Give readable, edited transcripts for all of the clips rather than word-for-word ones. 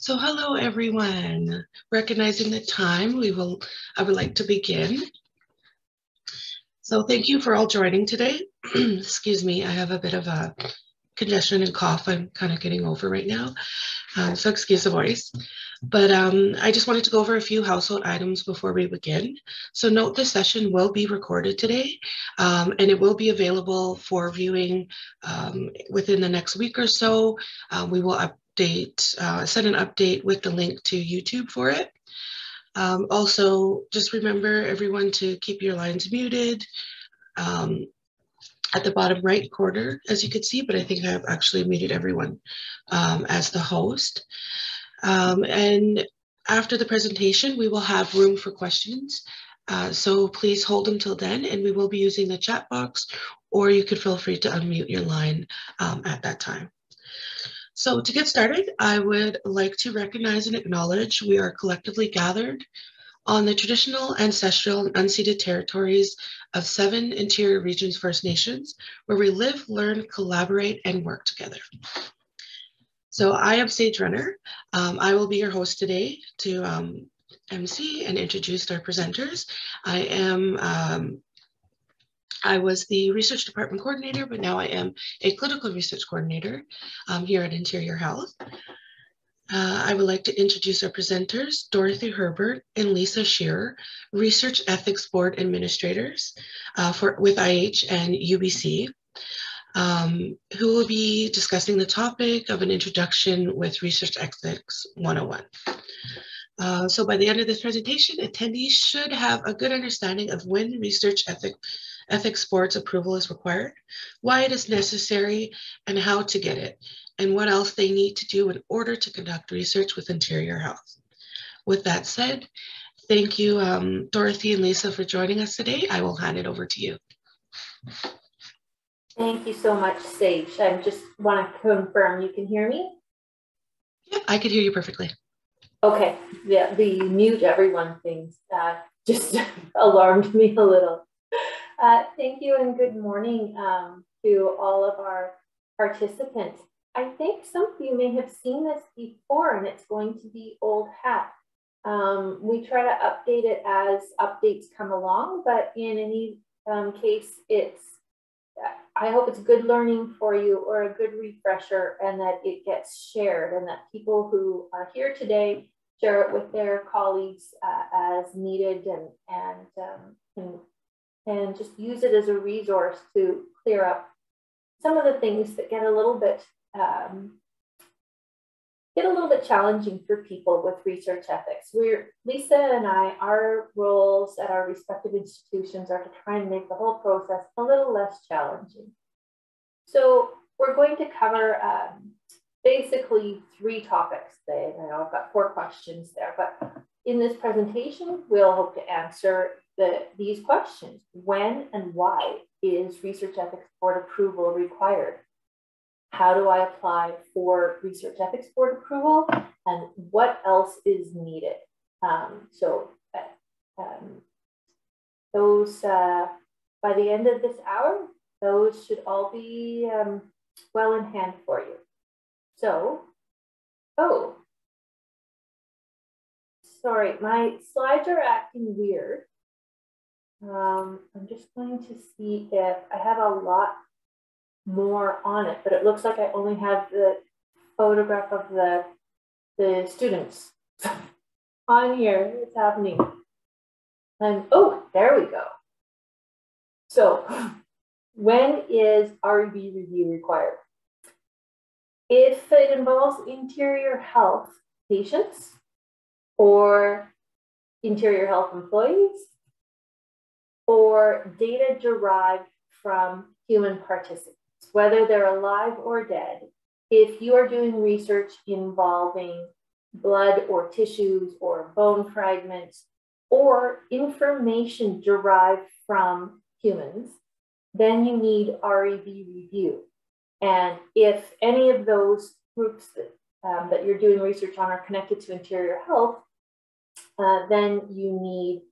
So hello everyone. Recognizing the time, I would like to begin. So thank you for all joining today. Excuse me, I have a bit of a congestion and cough I'm kind of getting over right now. So excuse the voice. But I just wanted to go over a few household items before we begin. So note this session will be recorded today, and it will be available for viewing within the next week or so. We will send an update with the link to YouTube for it. Also, just remember everyone to keep your lines muted at the bottom right corner, as you can see, but I think I've actually muted everyone as the host. And after the presentation, we will have room for questions. So please hold until then, and we will be using the chat box, or you could feel free to unmute your line at that time. So to get started, I would like to recognize and acknowledge we are collectively gathered on the traditional, ancestral, and unceded territories of 7 Interior Regions First Nations, where we live, learn, collaborate, and work together. So I am Sage Runner. I will be your host today to MC and introduce our presenters. I was the research department coordinator, but now I am a clinical research coordinator here at Interior Health. I would like to introduce our presenters, Dorothy Herbert and Lisa Shearer, Research Ethics Board Administrators with IH and UBC, who will be discussing the topic of an introduction with Research Ethics 101. So by the end of this presentation, attendees should have a good understanding of when research ethics board's approval is required, why it is necessary, and how to get it, and what else they need to do in order to conduct research with Interior Health. With that said, thank you, Dorothy and Lisa, for joining us today. I will hand it over to you. Thank you so much, Sage. I just want to confirm you can hear me? Yep, I can hear you perfectly. Okay, yeah, the mute everyone things just alarmed me a little. Thank you and good morning to all of our participants. I think some of you may have seen this before, and it's going to be old hat. We try to update it as updates come along, but in any case, I hope it's good learning for you or a good refresher, and that it gets shared, and that people who are here today share it with their colleagues as needed, and just use it as a resource to clear up some of the things that get a little bit challenging for people with research ethics. Lisa and I, our roles at our respective institutions are to try and make the whole process a little less challenging. So we're going to cover basically 3 topics today. I know I've got 4 questions there, but in this presentation, we'll hope to answer these questions. When and why is Research Ethics Board approval required? How do I apply for Research Ethics Board approval? And what else is needed? Those, by the end of this hour, those should all be well in hand for you. So, sorry, my slides are acting weird. I'm just going to see if I have a lot more on it, but it looks like I only have the photograph of the students on here. It's happening. And oh, there we go. So when is REB review required? If it involves Interior Health patients or Interior Health employees, or data derived from human participants, whether they're alive or dead. If you are doing research involving blood or tissues or bone fragments or information derived from humans, then you need REB review. And if any of those groups that you're doing research on are connected to Interior Health, then you need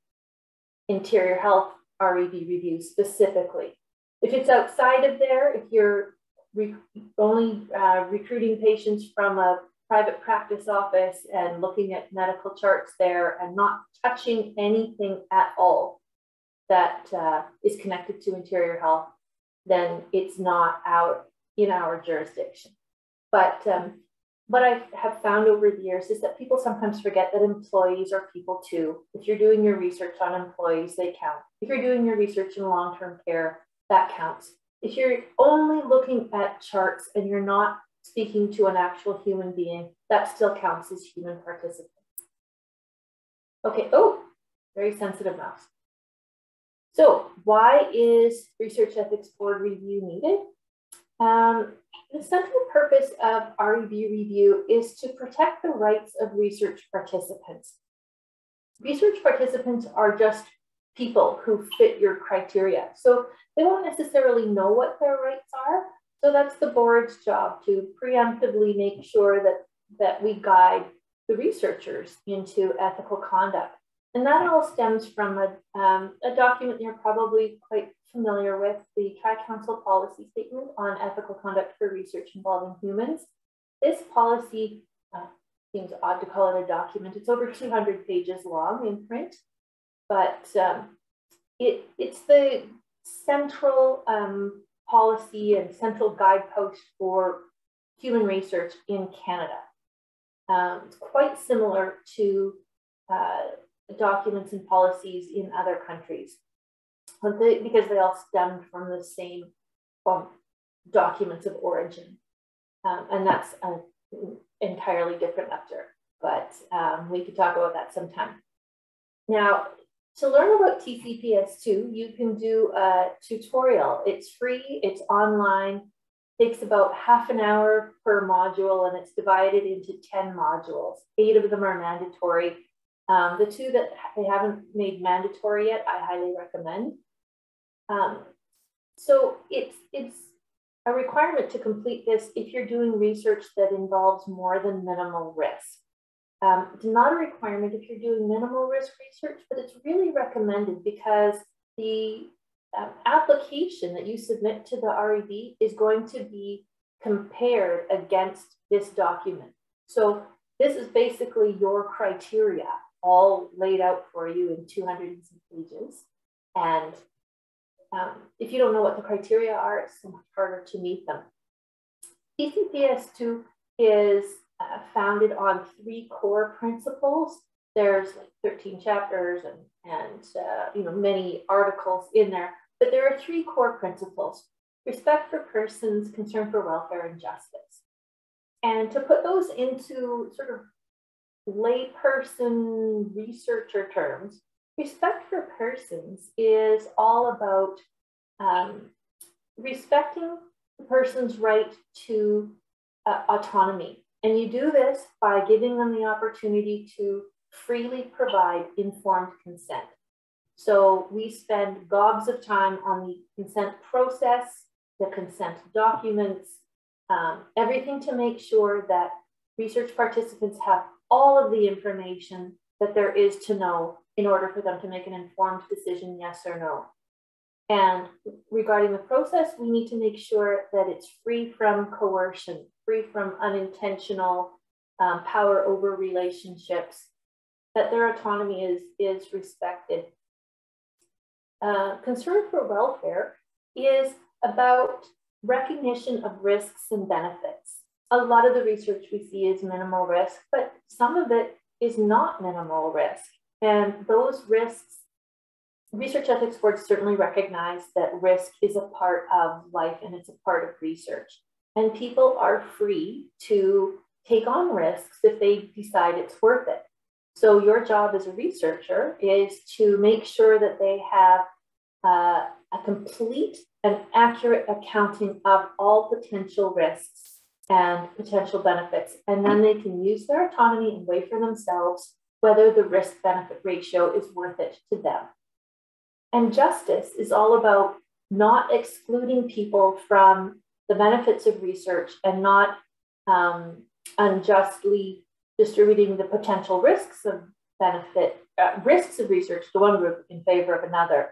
Interior Health REB review specifically. If it's outside of there, if you're only recruiting patients from a private practice office and looking at medical charts there and not touching anything at all that is connected to interior health, then it's not in our jurisdiction. But what I have found over the years is that people sometimes forget that employees are people too. If you're doing your research on employees, they count. If you're doing your research in long-term care, that counts. If you're only looking at charts and you're not speaking to an actual human being, that still counts as human participants. Okay, oh, very sensitive mouse. So why is Research Ethics Board review needed? The central purpose of REB review is to protect the rights of research participants. Research participants are just people who fit your criteria. So they won't necessarily know what their rights are. So that's the board's job, to preemptively make sure that we guide the researchers into ethical conduct. And that all stems from a document you're probably quite familiar with, the Tri-Council Policy Statement on Ethical Conduct for Research Involving Humans. This policy, seems odd to call it a document, it's over 200 pages long in print, but it's the central policy and central guidepost for human research in Canada. It's quite similar to documents and policies in other countries, because they all stemmed from the same documents of origin. And that's an entirely different lecture, but we could talk about that sometime. Now, to learn about TCPS2, you can do a tutorial. It's free, it's online, takes about half an hour per module, and it's divided into 10 modules. 8 of them are mandatory. The 2 that they haven't made mandatory yet, I highly recommend. So it's a requirement to complete this if you're doing research that involves more than minimal risk. It's not a requirement if you're doing minimal risk research, but it's really recommended because the application that you submit to the REB is going to be compared against this document. So this is basically your criteria all laid out for you in 200 pages. And if you don't know what the criteria are, it's so much harder to meet them. TCPS2 is founded on 3 core principles. There's like 13 chapters and many articles in there, but there are 3 core principles: respect for persons, concern for welfare, and justice. And to put those into sort of layperson researcher terms, respect for persons is all about respecting the person's right to autonomy. And you do this by giving them the opportunity to freely provide informed consent. So we spend gobs of time on the consent process, the consent documents, everything to make sure that research participants have all of the information that there is to know in order for them to make an informed decision, yes or no. And regarding the process, we need to make sure that it's free from coercion, free from unintentional power over relationships, that their autonomy is respected. Concern for welfare is about recognition of risks and benefits. A lot of the research we see is minimal risk, but some of it is not minimal risk. And those risks, Research Ethics Board certainly recognize that risk is a part of life and it's a part of research. And people are free to take on risks if they decide it's worth it. So your job as a researcher is to make sure that they have a complete and accurate accounting of all potential risks and potential benefits. And then they can use their autonomy and weigh for themselves whether the risk-benefit ratio is worth it to them. And justice is all about not excluding people from the benefits of research and not unjustly distributing the potential risks of risks of research to one group in favor of another.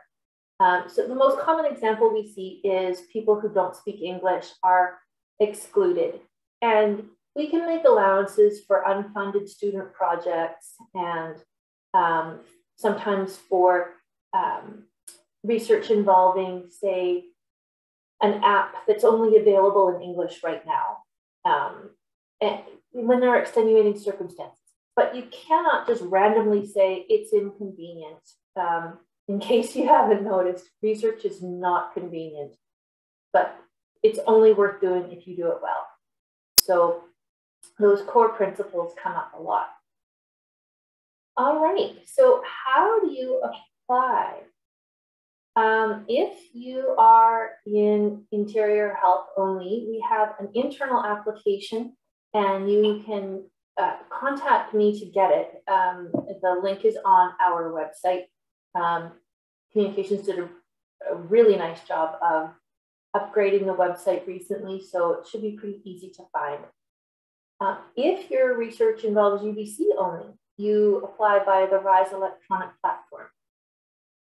So the most common example we see is people who don't speak English are excluded. And we can make allowances for unfunded student projects and sometimes for research involving, say, an app that's only available in English right now, and when there are extenuating circumstances. But you cannot just randomly say it's inconvenient. In case you haven't noticed, research is not convenient, but it's only worth doing if you do it well. So those core principles come up a lot. All right, so how do you apply? If you are in interior health only, we have an internal application and you can contact me to get it. The link is on our website. Communications did a really nice job of upgrading the website recently, so it should be pretty easy to find. If your research involves UBC only, you apply via the RISE electronic platform.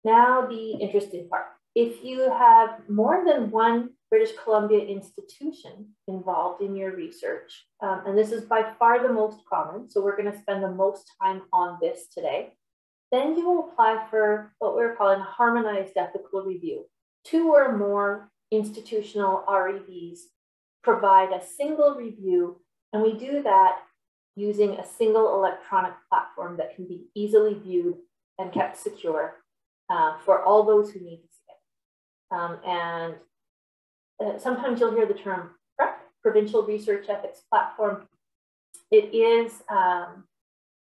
Now the interesting part. If you have more than one British Columbia institution involved in your research, and this is by far the most common, so we're going to spend the most time on this today, then you will apply for what we're calling a harmonized ethical review. 2 or more institutional REBs provide a single review, and we do that using a single electronic platform that can be easily viewed and kept secure for all those who need to see it. Sometimes you'll hear the term PREP, Provincial Research Ethics Platform. It is, the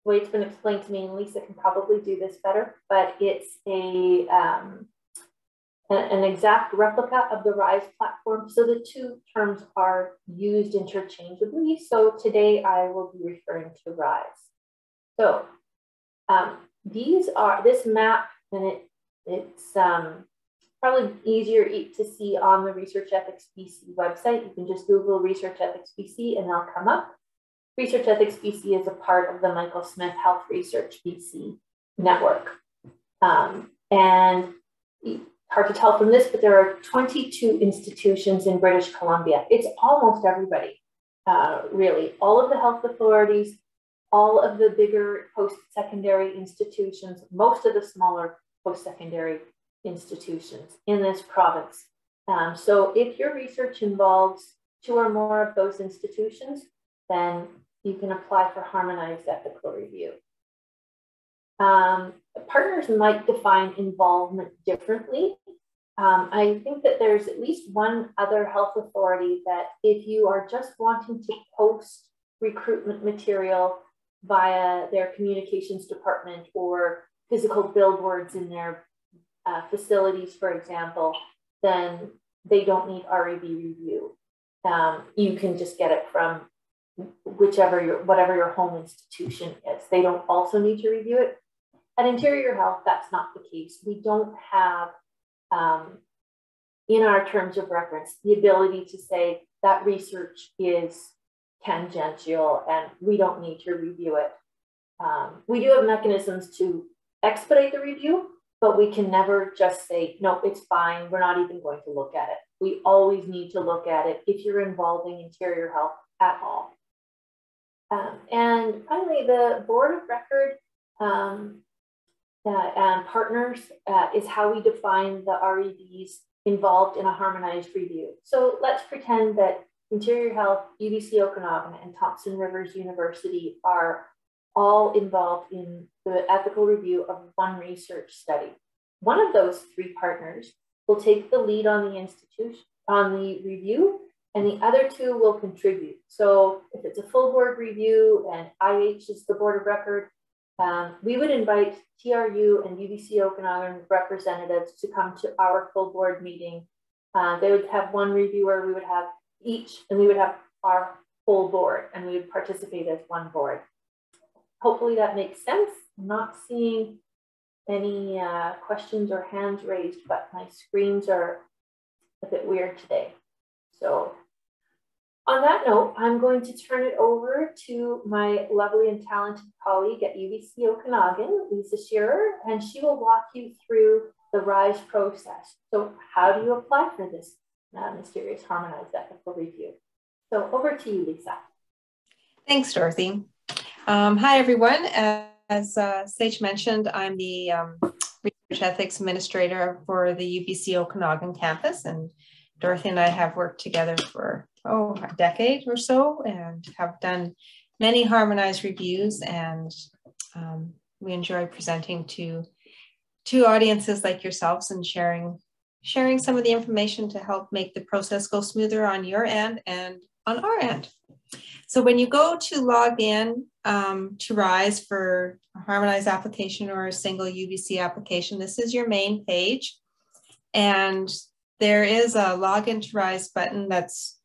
way it's been explained to me, and Lisa can probably do this better, but it's an exact replica of the RISE platform. So the 2 terms are used interchangeably. So today I will be referring to RISE. So this map, and it's probably easier to see on the Research Ethics BC website. You can just Google Research Ethics BC and they'll come up. Research Ethics BC is a part of the Michael Smith Health Research BC network. And hard to tell from this, but there are 22 institutions in British Columbia. It's almost everybody, really. All of the health authorities, all of the bigger post-secondary institutions, most of the smaller post-secondary institutions in this province. So if your research involves 2 or more of those institutions, then you can apply for harmonized ethical review. Partners might define involvement differently. I think that there's at least one other health authority that if you are just wanting to post recruitment material via their communications department or physical billboards in their facilities, for example, then they don't need REB review. You can just get it from whatever your home institution is. They don't also need to review it. At Interior Health, that's not the case. We don't have, in our terms of reference, the ability to say that research is tangential and we don't need to review it. We do have mechanisms to expedite the review, but we can never just say, no, it's fine, we're not even going to look at it. We always need to look at it if you're involving Interior Health at all. And finally, the Board of Record and partners is how we define the REBs involved in a harmonized review. So let's pretend that Interior Health, UBC Okanagan, and Thompson Rivers University are all involved in the ethical review of one research study. One of those 3 partners will take the lead on the review, and the other 2 will contribute. So if it's a full board review and IH is the Board of Record, we would invite TRU and UBC Okanagan representatives to come to our full board meeting. They would have one reviewer, we would have each, and we would have our whole board, and we would participate as one board. Hopefully that makes sense. I'm not seeing any questions or hands raised, but my screens are a bit weird today. So on that note, I'm going to turn it over to my lovely and talented colleague at UBC Okanagan, Lisa Shearer, and she will walk you through the RISE process. So how do you apply for this mysterious harmonized ethical review? So over to you, Lisa. Thanks, Dorothy. Hi, everyone. As Sage mentioned, I'm the Research Ethics Administrator for the UBCO Okanagan campus, and Dorothy and I have worked together for, a decade or so and have done many harmonized reviews, and we enjoy presenting to audiences like yourselves and sharing some of the information to help make the process go smoother on your end and on our end. So when you go to log in to RISE for a harmonized application or a single UBC application, this is your main page. And there is a login to RISE button that's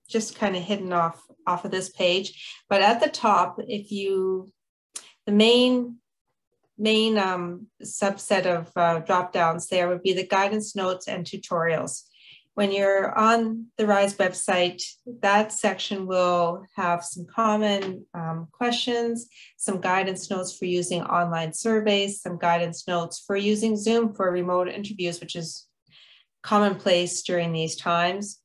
just kind of hidden off of this page. But at the top, the main subset of drop downs there would be the guidance notes and tutorials. When you're on the RISE website, that section will have some common questions, some guidance notes for using online surveys, some guidance notes for using Zoom for remote interviews, which is commonplace during these times.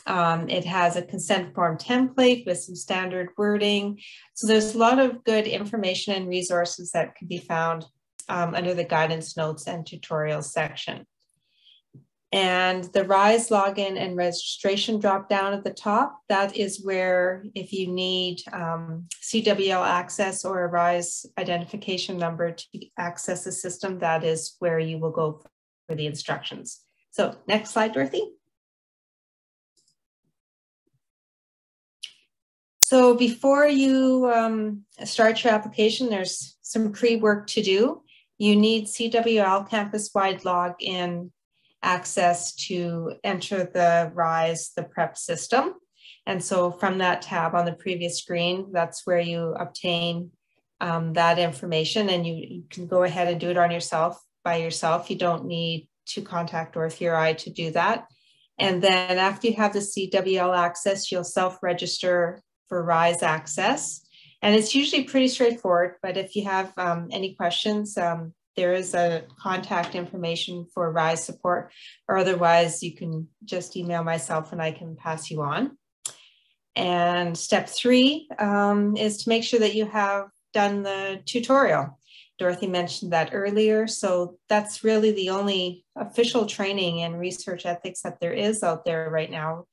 It has a consent form template with some standard wording. So there's a lot of good information and resources that can be found under the guidance notes and tutorials section. And the RISE login and registration drop down at the top, that is where if you need CWL access or a RISE identification number to access the system, that is where you will go for the instructions. So next slide, Dorothy. So before you start your application, there's some pre-work to do. You need CWL campus-wide login access to enter the RISE, the PrEP system. And so from that tab on the previous screen, that's where you obtain that information, and you can go ahead and do it on by yourself. You don't need to contact Dorothy or I to do that. And then after you have the CWL access, you'll self-register for RISE access. And it's usually pretty straightforward, but if you have any questions, there is a contact information for RISE support, or otherwise you can just email myself and I can pass you on. And step 3 is to make sure that you have done the tutorial. Dorothy mentioned that earlier, so that's really the only official training in research ethics that there is out there right now.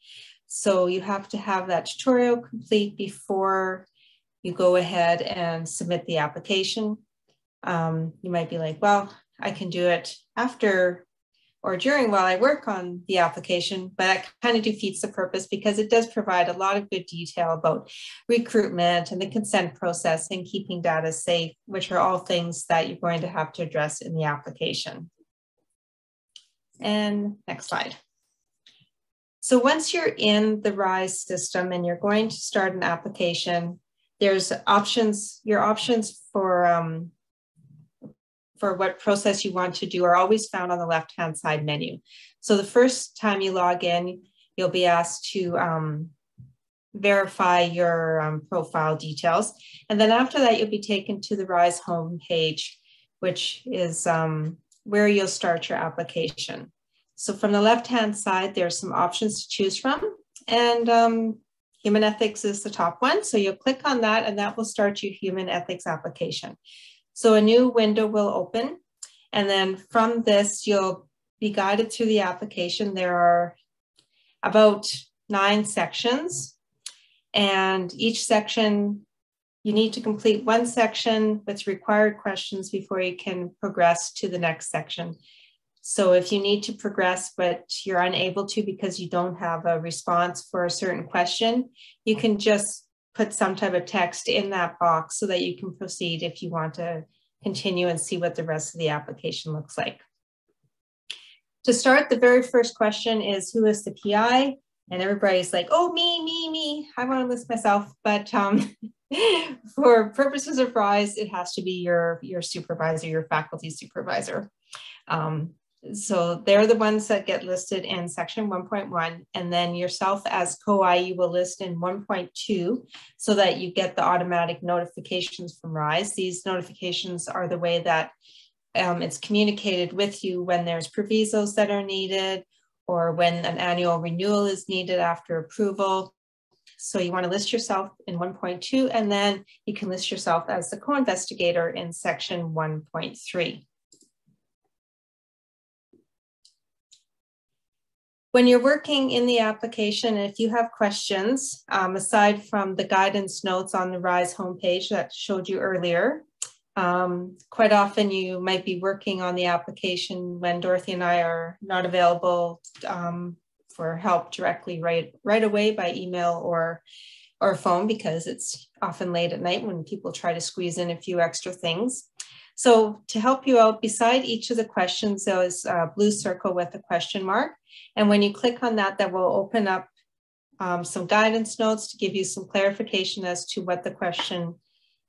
So you have to have that tutorial complete before you go ahead and submit the application. You might be like, well, I can do it after or during while I work on the application, but that kind of defeats the purpose because it does provide a lot of good detail about recruitment and the consent process and keeping data safe, which are all things that you're going to have to address in the application. And next slide. So once you're in the RISE system and you're going to start an application, there's options, your options for what process you want to do are always found on the left-hand side menu. So the first time you log in, you'll be asked to verify your profile details. And then after that, you'll be taken to the RISE homepage, which is where you'll start your application. So from the left-hand side, there's some options to choose from. And human ethics is the top one. So you'll click on that and that will start your human ethics application. So a new window will open, and then from this, you'll be guided through the application. There are about 9 sections, and each section, you need to complete one section with required questions before you can progress to the next section. So if you need to progress, but you're unable to because you don't have a response for a certain question, you can just put some type of text in that box so that you can proceed if you want to continue and see what the rest of the application looks like. To start, the very first question is, who is the PI? And everybody's like, oh, me, I want to list myself. But for purposes of RISE, it has to be your supervisor, your faculty supervisor. So they're the ones that get listed in section 1.1, and then yourself as co-I, you will list in 1.2 so that you get the automatic notifications from RISE. These notifications are the way that it's communicated with you when there's provisos that are needed or when an annual renewal is needed after approval. So you want to list yourself in 1.2, and then you can list yourself as the co-investigator in section 1.3. When you're working in the application, if you have questions, aside from the guidance notes on the RISE homepage that showed you earlier, quite often you might be working on the application when Dorothy and I are not available for help directly right away by email or phone, because it's often late at night when people try to squeeze in a few extra things. So to help you out, beside each of the questions, there is a blue circle with a question mark. And when you click on that, that will open up some guidance notes to give you some clarification as to what the question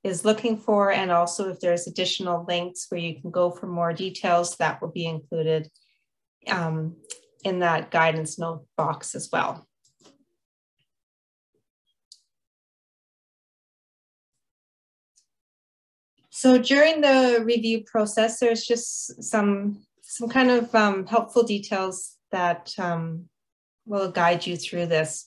is looking for. And also if there's additional links where you can go for more details, that will be included in that guidance note box as well. So during the review process, there's just some kind of helpful details that will guide you through this.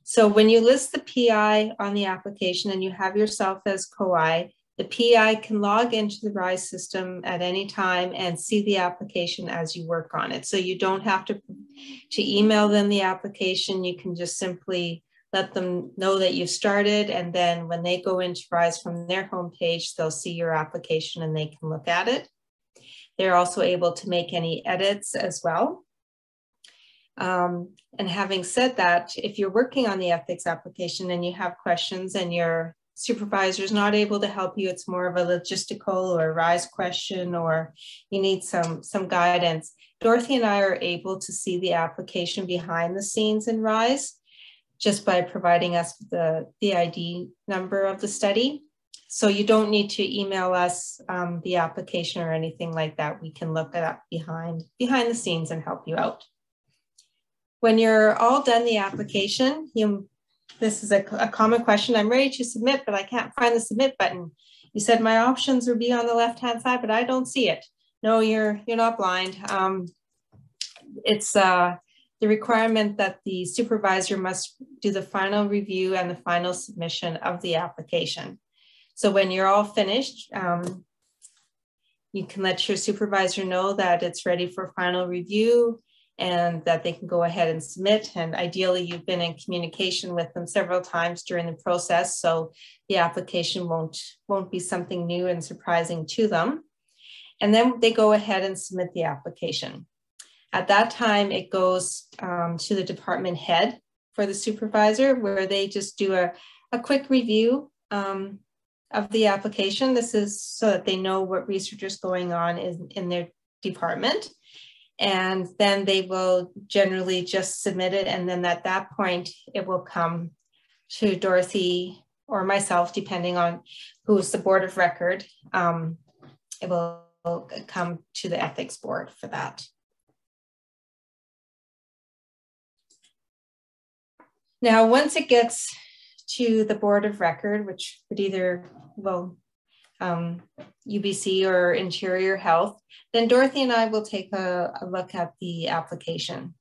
So when you list the PI on the application and you have yourself as co-I, the PI can log into the RISE system at any time and see the application as you work on it. So you don't have to email them the application. You can just simply let them know that you've started, and then when they go into RISE from their homepage, they'll see your application and they can look at it. They're also able to make any edits as well. And having said that, if you're working on the ethics application and you have questions and your supervisor is not able to help you, it's more of a logistical or a RISE question, or you need some guidance, Dorothy and I are able to see the application behind the scenes in RISE just by providing us the B.E.A.D number of the study. So you don't need to email us the application or anything like that. We can look it up behind the scenes and help you out. When you're all done the application, this is a common question. I'm ready to submit, but I can't find the submit button. You said my options would be on the left-hand side, but I don't see it. No, you're not blind. It's the requirement that the supervisor must do the final review and the final submission of the application. So when you're all finished, you can let your supervisor know that it's ready for final review and that they can go ahead and submit. And ideally, you've been in communication with them several times during the process, so the application won't be something new and surprising to them. And then they go ahead and submit the application. At that time, it goes to the department head for the supervisor, where they just do a quick review of the application. This is so that they know what research is going on in their department. And then they will generally just submit it. And then at that point, it will come to Dorothy or myself, depending on who's the board of record. It will come to the ethics board for that. Now, once it gets to the board of record, which would either, UBC or Interior Health, then Dorothy and I will take a look at the application.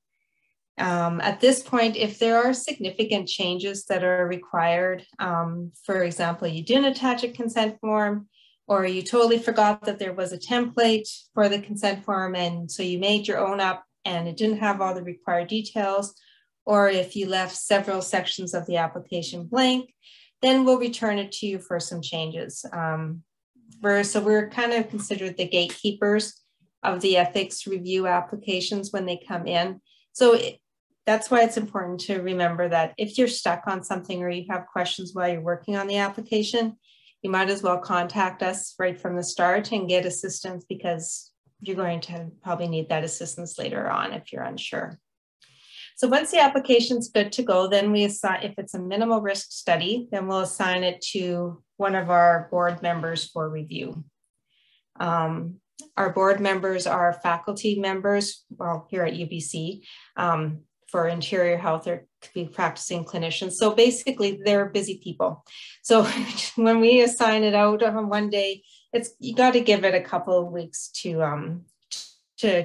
At this point, if there are significant changes that are required, for example, you didn't attach a consent form, or you totally forgot that there was a template for the consent form, and so you made your own up and it didn't have all the required details, or if you left several sections of the application blank, then we'll return it to you for some changes. So we're kind of considered the gatekeepers of the ethics review applications when they come in. So that's why it's important to remember that if you're stuck on something or you have questions while you're working on the application, you might as well contact us right from the start and get assistance, because you're going to probably need that assistance later on if you're unsure. So once the application's good to go, then we assign, if it's a minimal risk study, then we'll assign it to one of our board members for review. Our board members are faculty members, well, here at UBC, for Interior Health, or could be practicing clinicians. So basically, they're busy people. So when we assign it out on one day, you got to give it a couple of weeks to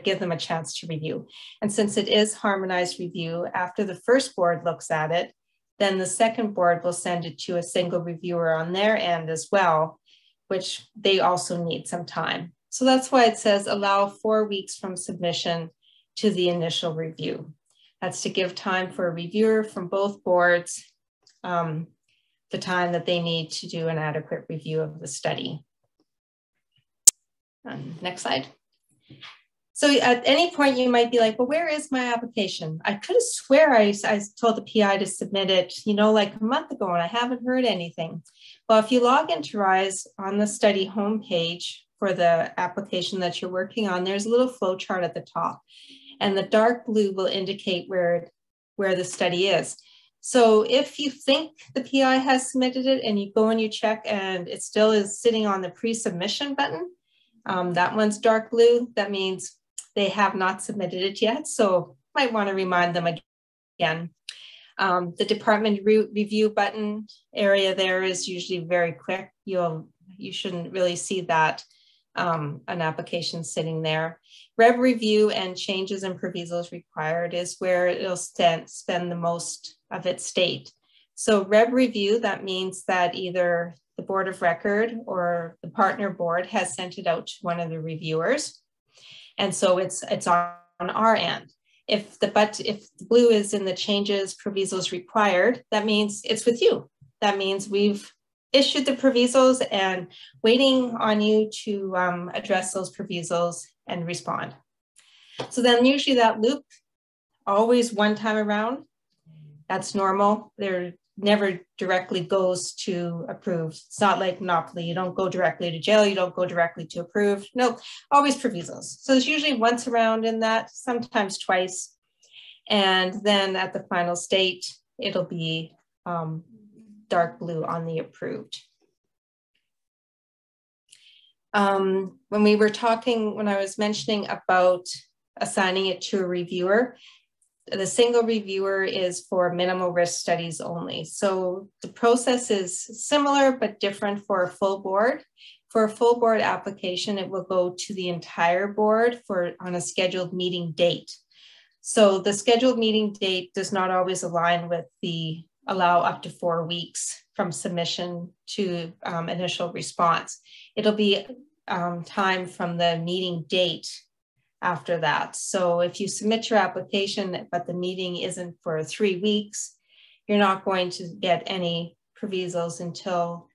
give them a chance to review. And since it is harmonized review, after the first board looks at it, then the second board will send it to a single reviewer on their end as well, which they also need some time. So that's why it says allow 4 weeks from submission to the initial review. That's to give time for a reviewer from both boards, the time that they need to do an adequate review of the study. Next slide. So at any point you might be like, well, where is my application? I could have swear I told the PI to submit it, like a month ago, and I haven't heard anything. Well, if you log into RISE on the study homepage for the application that you're working on, there's a little flow chart at the top, and the dark blue will indicate where the study is. So if you think the PI has submitted it and you go and you check and it still is sitting on the pre-submission button, that one's dark blue. That means they have not submitted it yet. So might want to remind them again. The department review button area there is usually very quick. You shouldn't really see that an application sitting there. REB review and changes and provisos required is where it'll spend the most of its date. So REB review, that means that either the board of record or the partner board has sent it out to one of the reviewers. And so it's on our end. If the blue is in the changes, provisos required, that means it's with you. That means we've issued the provisos and waiting on you to address those provisos and respond. So then usually that loop, always one time around, that's normal. There never directly goes to approved. It's not like Monopoly. You don't go directly to jail. You don't go directly to approved. No, always provisos. So it's usually once around in that, sometimes twice. And then at the final state, it'll be dark blue on the approved. When I was mentioning about assigning it to a reviewer, the single reviewer is for minimal risk studies only. So the process is similar but different for a full board. For a full board application, it will go to the entire board on a scheduled meeting date. So the scheduled meeting date does not always align with the allow up to 4 weeks from submission to initial response. It'll be time from the meeting date after that. So if you submit your application, but the meeting isn't for 3 weeks, you're not going to get any provisos until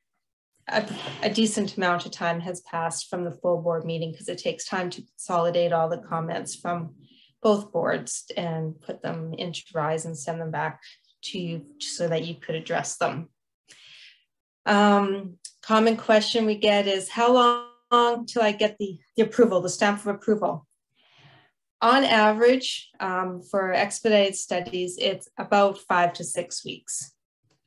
a decent amount of time has passed from the full board meeting, because it takes time to consolidate all the comments from both boards and put them into RISE and send them back to you so that you could address them. Common question we get is, how long till I get the approval, the stamp of approval? On average, for expedited studies, it's about 5 to 6 weeks.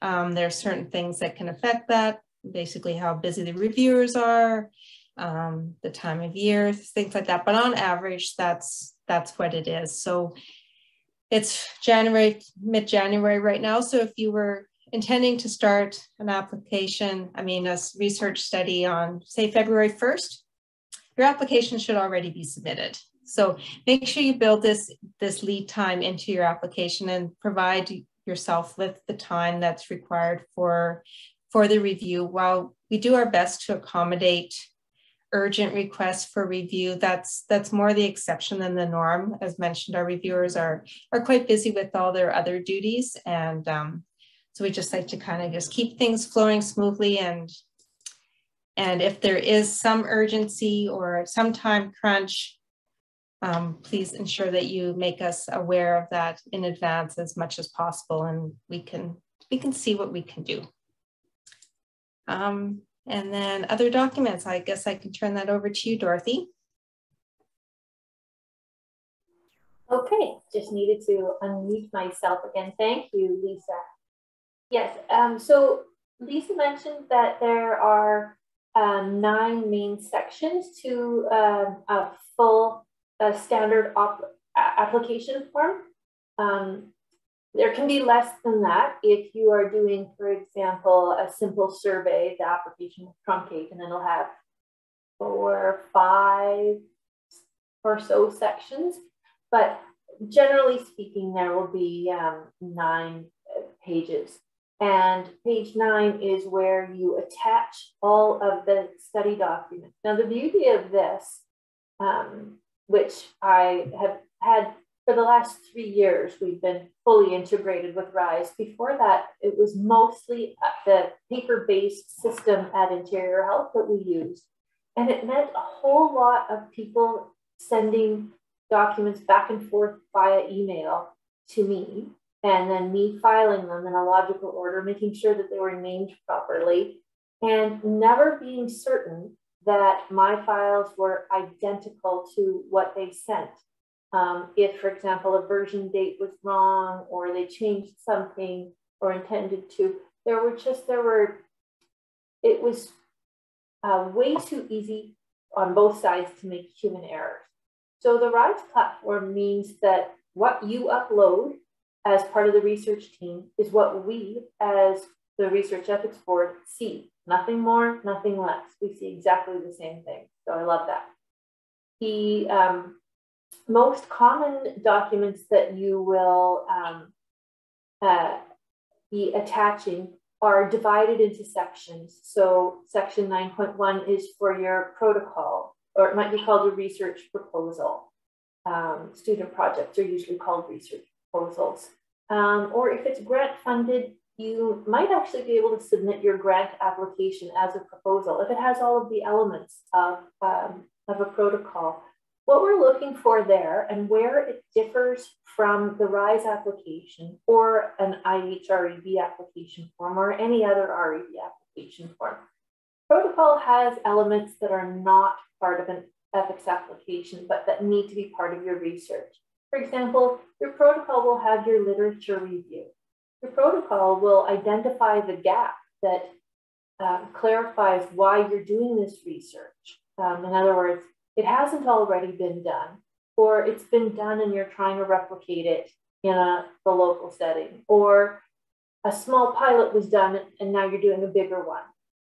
There are certain things that can affect that, basically how busy the reviewers are, the time of year, things like that. But on average, that's what it is. So it's mid-January right now. So if you were intending to start an application, a research study on, say, February 1st, your application should already be submitted. So make sure you build this lead time into your application and provide yourself with the time that's required for the review. While we do our best to accommodate urgent requests for review, that's more the exception than the norm. As mentioned, our reviewers are quite busy with all their other duties. And so we just like to kind of just keep things flowing smoothly. And if there is some urgency or some time crunch, please ensure that you make us aware of that in advance as much as possible, and we can see what we can do. And then other documents, I guess I can turn that over to you, Dorothy. Okay, just needed to unmute myself again. Thank you, Lisa. Yes, so Lisa mentioned that there are 9 main sections to a full standard application form. There can be less than that if you are doing, for example, a simple survey. The application will truncate, and then it'll have 4 or 5 or so sections. But generally speaking, there will be 9 pages And page 9 is where you attach all of the study documents. Now, the beauty of this, which I have had for the last 3 years, we've been fully integrated with RISE. Before that, it was mostly the paper-based system at Interior Health that we used. And it meant a whole lot of people sending documents back and forth via email to me, and then me filing them in a logical order, making sure that they were named properly, and never being certain that my files were identical to what they sent. If, for example, a version date was wrong, or they changed something or intended to, it was way too easy on both sides to make human errors. So the RISE platform means that what you upload as part of the research team is what we, as the Research Ethics Board, see. Nothing more, nothing less. We see exactly the same thing. So I love that. The most common documents that you will be attaching are divided into sections. So section 9.1 is for your protocol, or it might be called a research proposal. Student projects are usually called research proposals. Or if it's grant funded, you might actually be able to submit your grant application as a proposal if it has all of the elements of a protocol. What we're looking for there, and where it differs from the RISE application or an IHREB application form or any other REB application form, protocol has elements that are not part of an ethics application, but that need to be part of your research. For example, your protocol will have your literature review. Your protocol will identify the gap that clarifies why you're doing this research. In other words, it hasn't already been done, or it's been done and you're trying to replicate it in the local setting, or a small pilot was done and now you're doing a bigger one.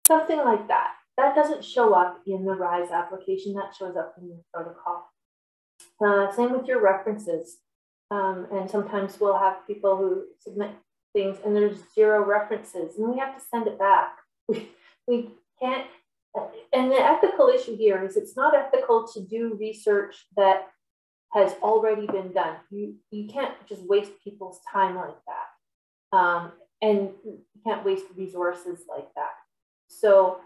Something like that. That doesn't show up in the RISE application, that shows up in your protocol. Same with your references. And sometimes we'll have people who submit things and there's 0 references and we have to send it back. We can't, and the ethical issue here is it's not ethical to do research that has already been done. You can't just waste people's time like that. And you can't waste resources like that. So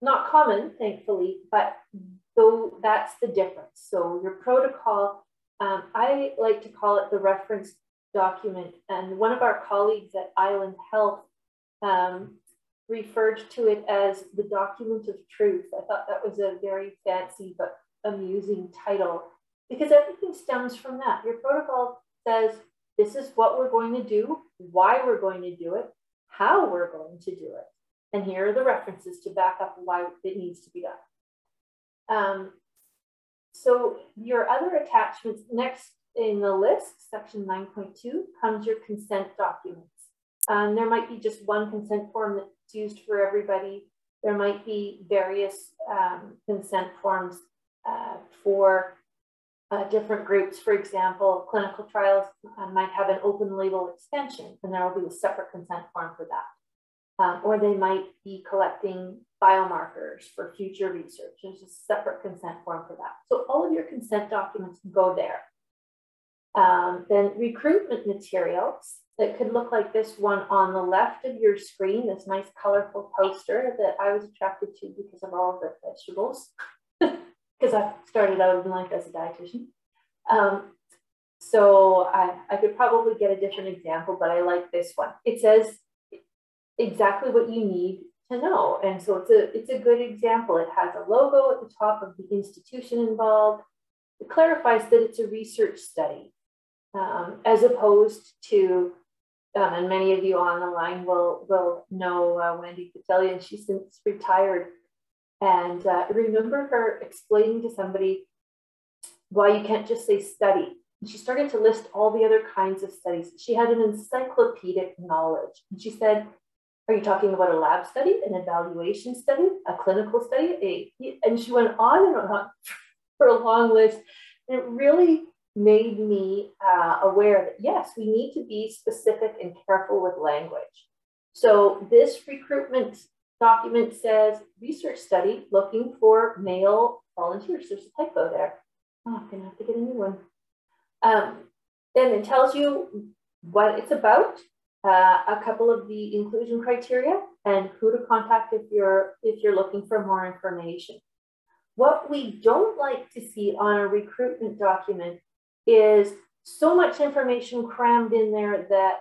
not common, thankfully, but though that's the difference. So your protocol, I like to call it the reference document. And one of our colleagues at Island Health referred to it as the document of truth. I thought that was a very fancy but amusing title, because everything stems from that. Your protocol says, this is what we're going to do, why we're going to do it, how we're going to do it. And here are the references to back up why it needs to be done. So your other attachments, next in the list, section 9.2, comes your consent documents. There might be just one consent form that's used for everybody. There might be various consent forms for different groups. For example, clinical trials might have an open label extension, and there will be a separate consent form for that. Or they might be collecting biomarkers for future research. There's a separate consent form for that. So all of your consent documents go there. Then recruitment materials that could look like this one on the left of your screen, this nice colorful poster that I was attracted to because of all of the vegetables, because I started out in life as a dietitian. So I could probably get a different example, but I like this one. It says exactly what you need to know. And so it's a good example. It has a logo at the top of the institution involved. It clarifies that it's a research study, as opposed to, and many of you on the line will know Wendy Patelia. She's since retired. And remember her explaining to somebody why you can't just say study. And she started to list all the other kinds of studies. She had an encyclopedic knowledge. And she said, are you talking about a lab study, an evaluation study, a clinical study? And she went on and on for a long list. And it really made me aware that, yes, we need to be specific and careful with language. So this recruitment document says research study looking for male volunteers. There's a typo there. Oh, I'm gonna have to get a new one. Then it tells you what it's about, a couple of the inclusion criteria, and who to contact if you're looking for more information. What we don't like to see on a recruitment document is so much information crammed in there that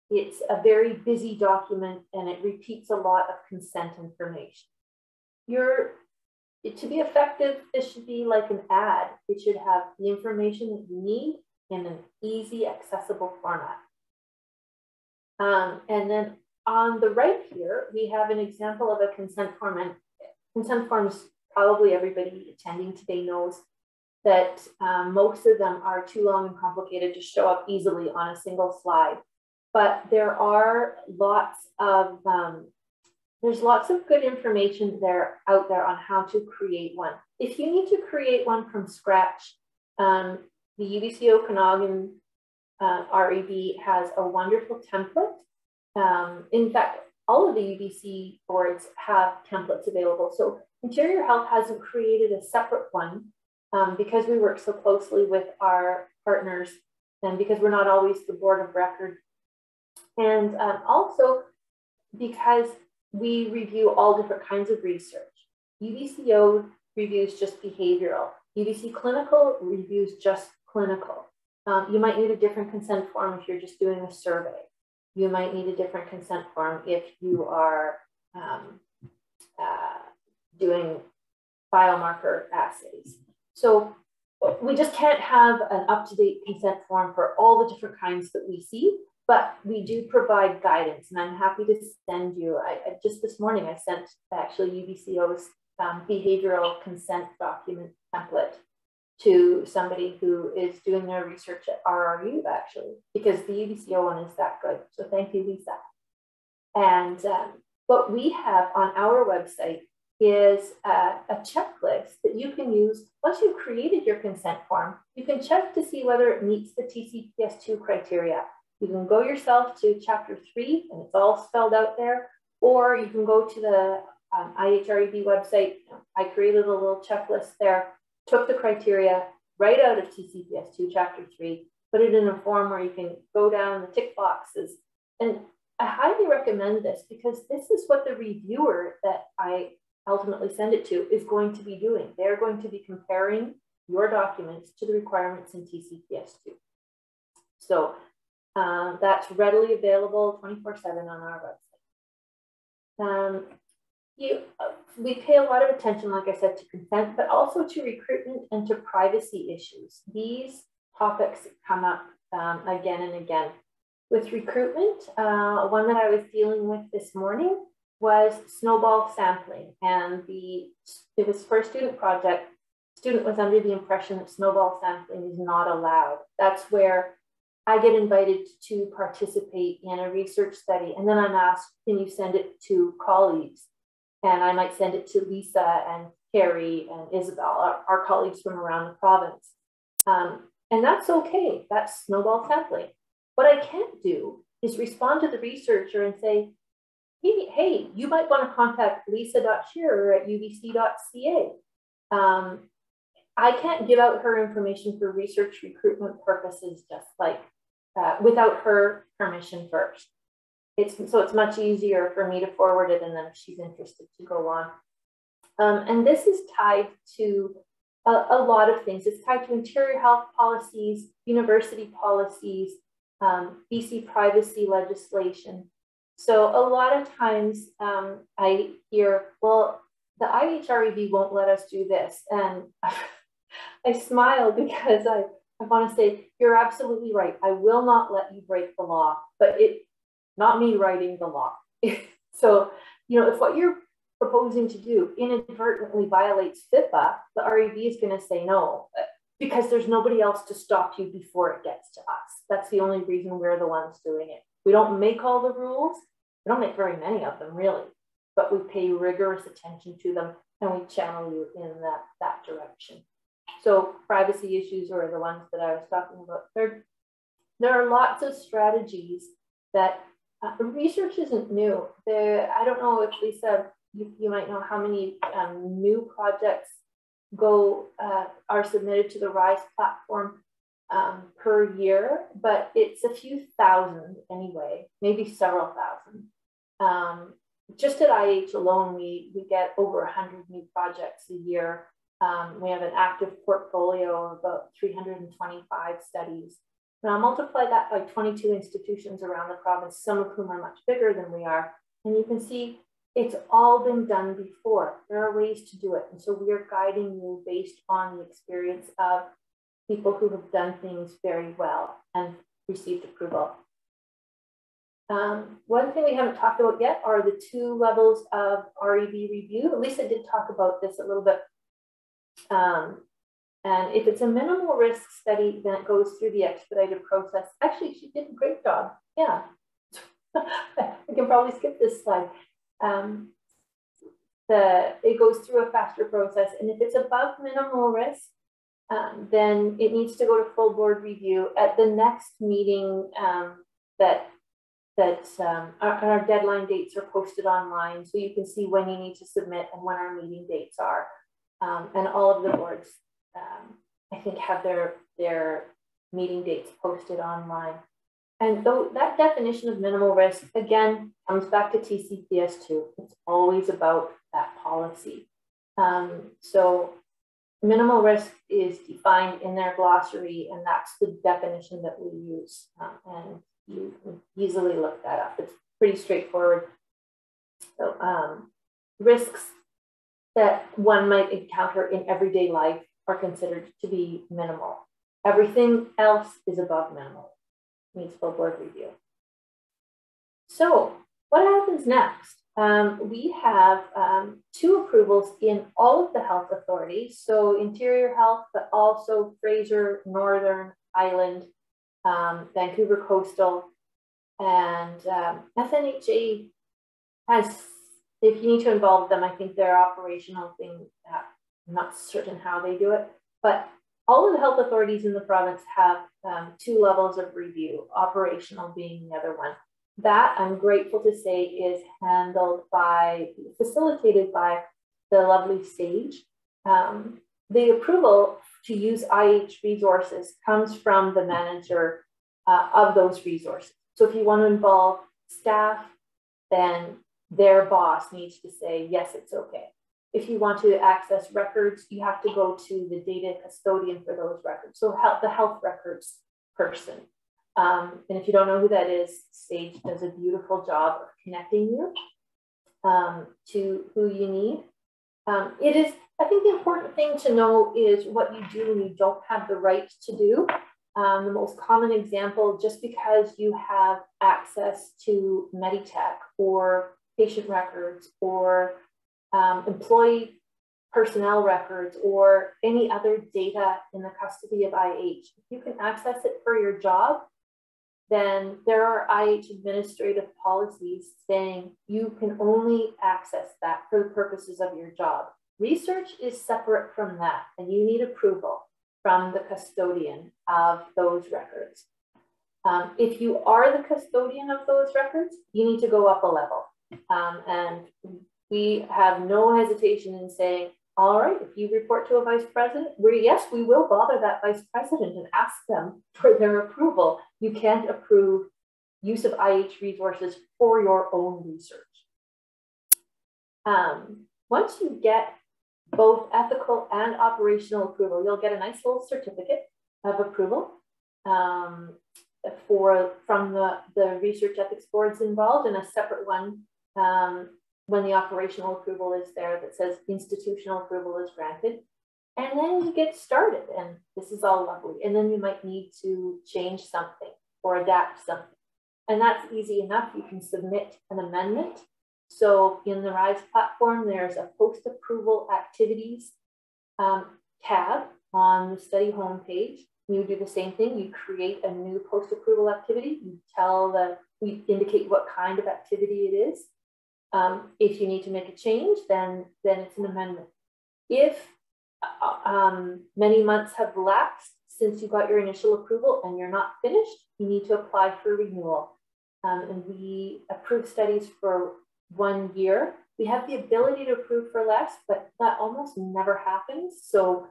it's a very busy document and it repeats a lot of consent information. To be effective, this should be like an ad. It should have the information that you need in an easy, accessible format. And then on the right here, we have an example of a consent form. And consent forms, probably everybody attending today knows that most of them are too long and complicated to show up easily on a single slide. But there are lots of, there's lots of good information out there on how to create one. If you need to create one from scratch, the UBCO Okanagan REB has a wonderful template. In fact, all of the UBC boards have templates available. So Interior Health hasn't created a separate one because we work so closely with our partners and because we're not always the board of record. And also because we review all different kinds of research. UBCO reviews just behavioral. UBC Clinical reviews just clinical. You might need a different consent form if you're just doing a survey. You might need a different consent form if you are doing biomarker assays. So we just can't have an up-to-date consent form for all the different kinds that we see, but we do provide guidance, and I'm happy to send you. Just this morning, I sent actually UBCO's behavioral consent document template to somebody who is doing their research at RRU, actually, because the UBCO one is that good. So thank you, Lisa. And what we have on our website is a checklist that you can use. Once you've created your consent form, you can check to see whether it meets the TCPS2 criteria. You can go yourself to chapter 3 and it's all spelled out there, or you can go to the IHREB website. I created a little checklist there, took the criteria right out of TCPS2 chapter 3, put it in a form where you can go down the tick boxes. And I highly recommend this because this is what the reviewer that I ultimately send it to is going to be doing. They're going to be comparing your documents to the requirements in TCPS2. So that's readily available 24/7 on our website. We pay a lot of attention, like I said, to consent, but also to recruitment and to privacy issues. These topics come up again and again. With recruitment, one that I was dealing with this morning was snowball sampling. And it was for a student project. Student was under the impression that snowball sampling is not allowed. That's where I get invited to participate in a research study. And then I'm asked, can you send it to colleagues? And I might send it to Lisa and Carrie and Isabel, our colleagues from around the province. And that's okay, that's snowball sampling. What I can't do is respond to the researcher and say, hey, you might want to contact lisa.shearer at ubc.ca. I can't give out her information for research recruitment purposes, just like without her permission first. So it's much easier for me to forward it, and then if she's interested to go on. And this is tied to a lot of things. It's tied to interior health policies, university policies, BC privacy legislation. So a lot of times I hear, well, the IHREB won't let us do this. And I smile because I want to say, you're absolutely right. I will not let you break the law, but not me writing the law. So, if what you're proposing to do inadvertently violates FIPA, the REB is going to say no, because there's nobody else to stop you before it gets to us. That's the only reason we're the ones doing it. We don't make all the rules. We don't make very many of them, really, but we pay rigorous attention to them and we channel you in that direction. So privacy issues are the ones that I was talking about. There are lots of strategies that Research isn't new. I don't know if Lisa, you might know how many new projects are submitted to the RISE platform per year, but it's a few thousand anyway, maybe several thousand. Just at IH alone, we get over 100 new projects a year. We have an active portfolio of about 325 studies. Now multiply that by 22 institutions around the province, some of whom are much bigger than we are. And you can see it's all been done before. There are ways to do it. And so we are guiding you based on the experience of people who have done things very well and received approval. One thing we haven't talked about yet are the 2 levels of REB review. Lisa did talk about this a little bit. And if it's a minimal risk study, then it goes through the expedited process. Actually, she did a great job. Yeah, we can probably skip this slide. It goes through a faster process. And if it's above minimal risk, then it needs to go to full board review at the next meeting. Our deadline dates are posted online, so you can see when you need to submit and when our meeting dates are. And all of the boards, I think, have their meeting dates posted online. And though that definition of minimal risk, again, comes back to TCPS2. It's always about that policy. So minimal risk is defined in their glossary, and that's the definition that we use. And you can easily look that up. It's pretty straightforward. So risks that one might encounter in everyday life are considered to be minimal. Everything else is above minimal. Needs full board review. So what happens next? We have 2 approvals in all of the health authorities. So Interior Health, but also Fraser, Northern, Island, Vancouver Coastal, and SNHA has, if you need to involve them, I think their operational thing, I'm not certain how they do it, but all of the health authorities in the province have 2 levels of review, operational being the other one. That, I'm grateful to say, is facilitated by the lovely Sage. The approval to use IH resources comes from the manager of those resources. So if you want to involve staff, then their boss needs to say, yes, it's okay. If you want to access records, you have to go to the data custodian for those records. So the health records person. And if you don't know who that is, Sage does a beautiful job of connecting you to who you need. It is, I think the important thing to know is what you do when you don't have the right to do. The most common example, just because you have access to Meditech or patient records or employee personnel records or any other data in the custody of IH, if you can access it for your job, then there are IH administrative policies saying you can only access that for the purposes of your job. Research is separate from that, and you need approval from the custodian of those records. If you are the custodian of those records, you need to go up a level. And we have no hesitation in saying, all right, if you report to a vice president, yes, we will bother that vice president and ask them for their approval. You can't approve use of IH resources for your own research. Once you get both ethical and operational approval, you'll get a nice little certificate of approval from the research ethics boards involved, and a separate one when the operational approval is there that says institutional approval is granted. And then you get started, and this is all lovely. And then you might need to change something or adapt something. And that's easy enough. You can submit an amendment. So in the RISE platform, there's a post-approval activities tab on the study homepage. You do the same thing. You create a new post-approval activity. You indicate what kind of activity it is. If you need to make a change, then it's an amendment. If many months have elapsed since you got your initial approval and you're not finished, you need to apply for renewal. and we approve studies for 1 year. We have the ability to approve for less, but that almost never happens. So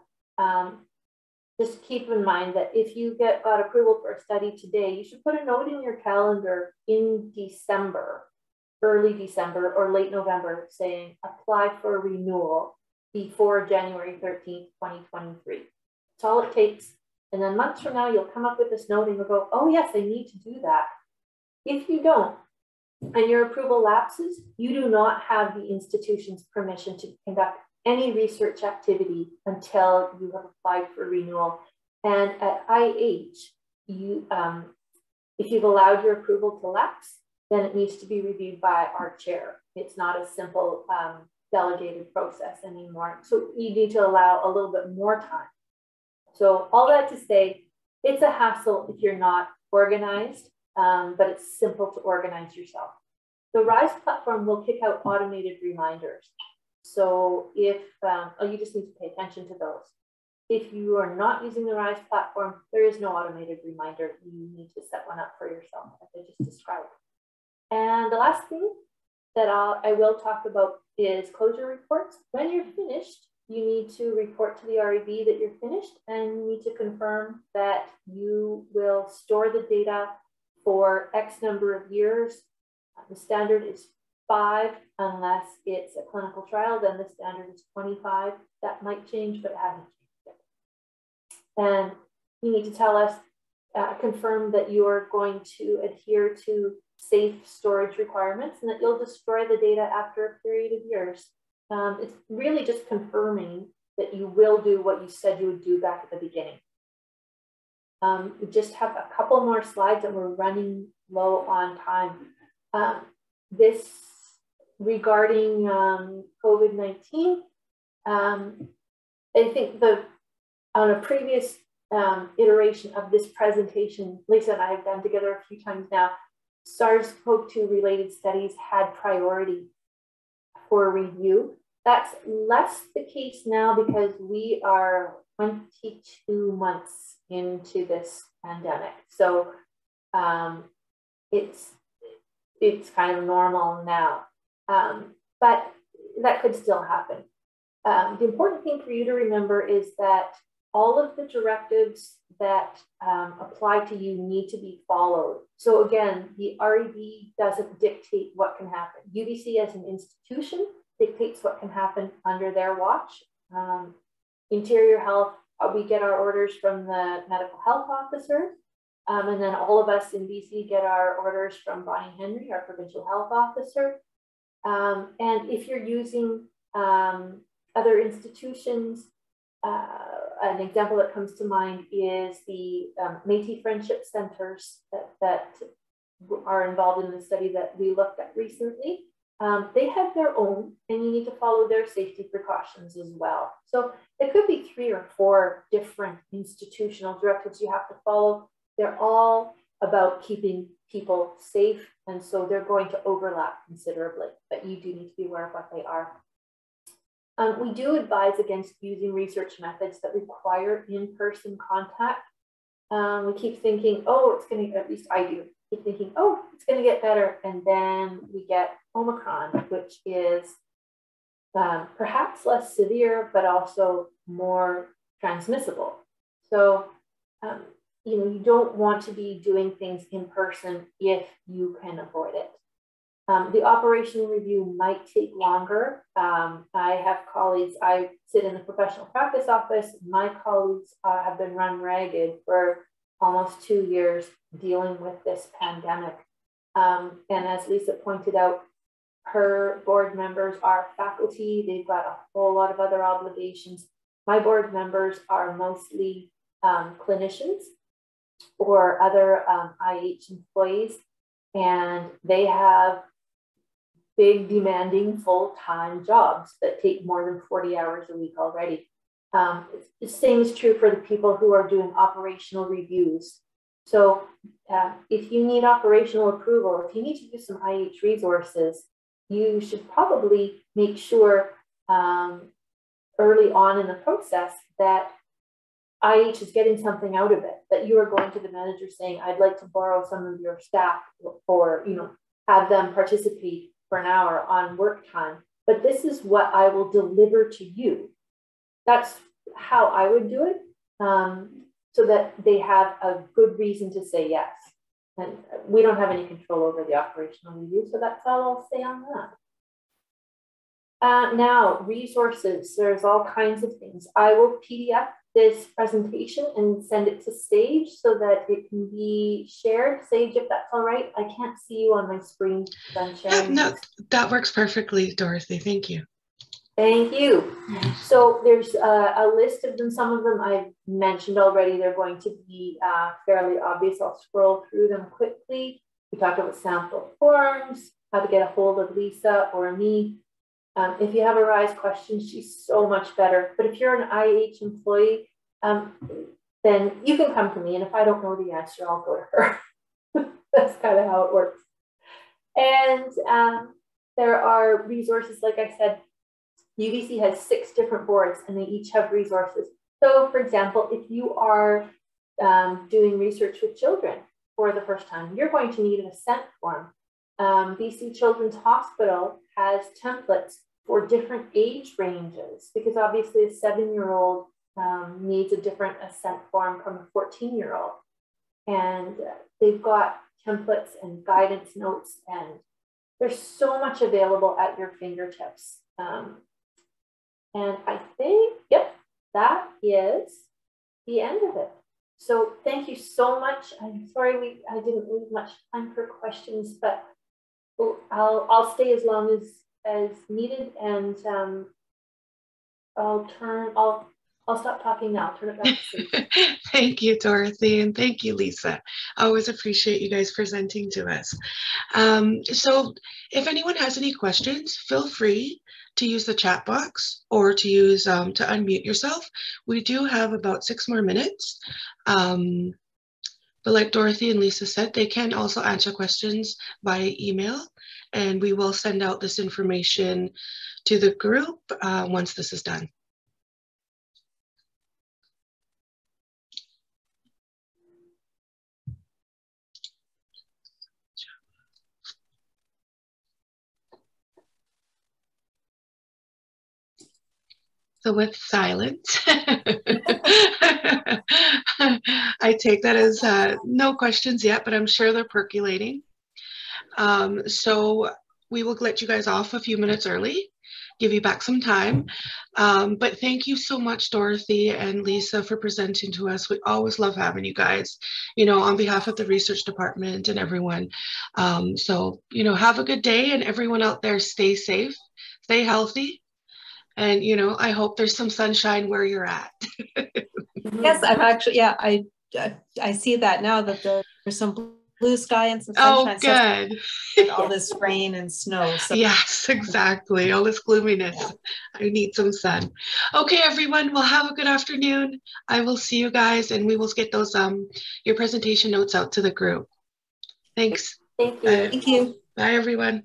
just keep in mind that if you got approval for a study today, you should put a note in your calendar in December, early December or late November, saying apply for a renewal before January 13th, 2023. That's all it takes. And then months from now, you'll come up with this note and you'll go, oh yes, I need to do that. If you don't, and your approval lapses, you do not have the institution's permission to conduct any research activity until you have applied for renewal. And at IH, if you've allowed your approval to lapse, then it needs to be reviewed by our chair. It's not a simple delegated process anymore. So you need to allow a little bit more time. So all that to say, it's a hassle if you're not organized, but it's simple to organize yourself. The RISE platform will kick out automated reminders. So if, you just need to pay attention to those. If you are not using the RISE platform, there is no automated reminder. You need to set one up for yourself, as I just described. And the last thing that I will talk about is closure reports. When you're finished, you need to report to the REB that you're finished, and you need to confirm that you will store the data for X number of years. The standard is 5, unless it's a clinical trial, then the standard is 25. That might change, but it hasn't changed yet. And you need to tell us, confirm that you are going to adhere to safe storage requirements and that you'll destroy the data after a period of years. It's really just confirming that you will do what you said you would do back at the beginning. We just have a couple more slides and we're running low on time. This regarding COVID-19, I think on a previous iteration of this presentation, Lisa and I have done together a few times now, SARS-CoV-2 related studies had priority for review. That's less the case now because we are 22 months into this pandemic. So it's kind of normal now, but that could still happen. The important thing for you to remember is that all of the directives that apply to you need to be followed. So again, the REB doesn't dictate what can happen. UBC as an institution dictates what can happen under their watch. Interior Health, we get our orders from the medical health officer. And then all of us in BC get our orders from Bonnie Henry, our provincial health officer. And if you're using other institutions, an example that comes to mind is the Métis Friendship Centers that are involved in the study that we looked at recently. They have their own, and you need to follow their safety precautions as well. So it could be 3 or 4 different institutional directives you have to follow. They're all about keeping people safe, and so they're going to overlap considerably, but you do need to be aware of what they are. We do advise against using research methods that require in-person contact. We keep thinking, oh, it's going to, at least I do, keep thinking, oh, it's going to get better. And then we get Omicron, which is perhaps less severe, but also more transmissible. So, you don't want to be doing things in person if you can avoid it. The operational review might take longer. I have colleagues, I sit in the professional practice office. My colleagues have been run ragged for almost 2 years dealing with this pandemic. And as Lisa pointed out, her board members are faculty. They've got a whole lot of other obligations. My board members are mostly clinicians or other IH employees, and they have big, demanding, full-time jobs that take more than 40 hours a week already. The same is true for the people who are doing operational reviews. So if you need operational approval, if you need to use some IH resources, you should probably make sure early on in the process that IH is getting something out of it, that you are going to the manager saying, I'd like to borrow some of your staff, or, you know, have them participate for an hour on work time, but this is what I will deliver to you. That's how I would do it, so that they have a good reason to say yes. And we don't have any control over the operational review, so that's all I'll say on that. Now, resources, there's all kinds of things. I will PDF this presentation and send it to Sage so that it can be shared. Sage, if that's all right. I can't see you on my screen. I'm sharing. No, that works perfectly, Dorothy. Thank you. Thank you. So there's a list of them. Some of them I've mentioned already. They're going to be fairly obvious. I'll scroll through them quickly. We talked about sample forms, how to get a hold of Lisa or me. If you have a RISE question, she's so much better. But if you're an IH employee, then you can come to me. And if I don't know the answer, I'll go to her. That's kind of how it works. And there are resources, like I said, UBC has 6 different boards and they each have resources. So for example, if you are doing research with children for the first time, you're going to need an assent form. BC Children's Hospital has templates for different age ranges, because obviously a 7-year-old needs a different assent form from a 14-year-old. And they've got templates and guidance notes, and there's so much available at your fingertips. And I think, yep, that is the end of it. So thank you so much. I'm sorry I didn't leave much time for questions, but I'll stay as long as needed, and I'll stop talking now. Turn it back to you. Thank you, Dorothy, and thank you, Lisa. I always appreciate you guys presenting to us. So if anyone has any questions, feel free to use the chat box or to use to unmute yourself. We do have about 6 more minutes. But like Dorothy and Lisa said, they can also answer questions via email, and we will send out this information to the group once this is done. So with silence, I take that as no questions yet, but I'm sure they're percolating. So we will let you guys off a few minutes early, give you back some time. But thank you so much, Dorothy and Lisa, for presenting to us. We always love having you guys, you know, on behalf of the research department and everyone. So, you know, have a good day, and everyone out there, stay safe, stay healthy. And, you know, I hope there's some sunshine where you're at. Yes, I'm actually, yeah, I see that now, that there's some blue sky and some sunshine. Oh, good. And all this rain and snow. So. Yes, exactly. All this gloominess. I need some sun. Okay, everyone. Well, have a good afternoon. I will see you guys, and we will get those your presentation notes out to the group. Thanks. Thank you. Thank you. Bye, everyone.